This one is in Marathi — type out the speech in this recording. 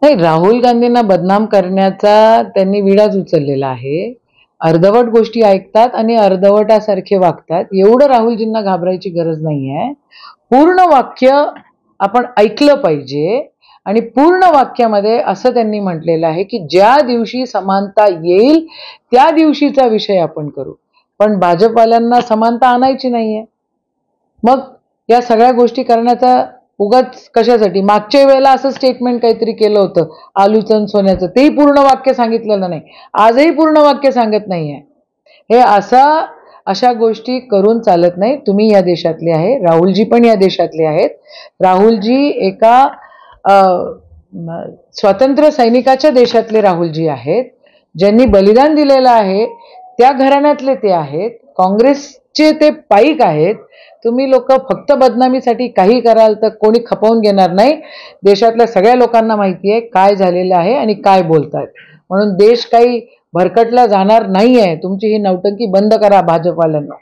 नाही, राहुल गांधींना बदनाम करण्याचा त्यांनी विडाच उचललेला आहे. अर्धवट गोष्टी ऐकतात आणि अर्धवटासारखे वागतात. एवढं राहुलजींना घाबरायची गरज नाहीये. पूर्ण वाक्य आपण ऐकलं पाहिजे आणि पूर्ण वाक्यामध्ये असं त्यांनी म्हटलेलं आहे की ज्या दिवशी समानता येईल त्या दिवशीचा विषय आपण करू, पण भाजपवाल्यांना समानता आणायची नाहीये. मग या सगळ्या गोष्टी करण्याचा उगाच कशासाठी? मागच्या वेळेला असं स्टेटमेंट काहीतरी केलं होतं आलूचं सोन्याचं, तेही पूर्ण वाक्य सांगितलेलं नाही. आजही पूर्ण वाक्य सांगत नाहीये. हे अशा गोष्टी करून चालत नाही. तुम्ही या देशातले आहे, राहुलजी पण या देशातले आहेत. राहुलजी एका स्वातंत्र्य सैनिकाच्या देशातले राहुलजी आहेत, ज्यांनी बलिदान दिलेलं आहे, त्या घराण्यातले ते आहेत. काँग्रेसचे ते पाईक आहेत. तुम्ही लोक फक्त बदनामीसाठी काही कराल तर कोणी खपवून घेणार नाही. देशातल्या सगळ्या लोकांना माहिती आहे काय झालेलं आहे आणि काय बोलतायत. म्हणून देश काही भरकटला जाणार नाहीये. तुमची ही नौटंकी बंद करा भाजपवाल्यांना.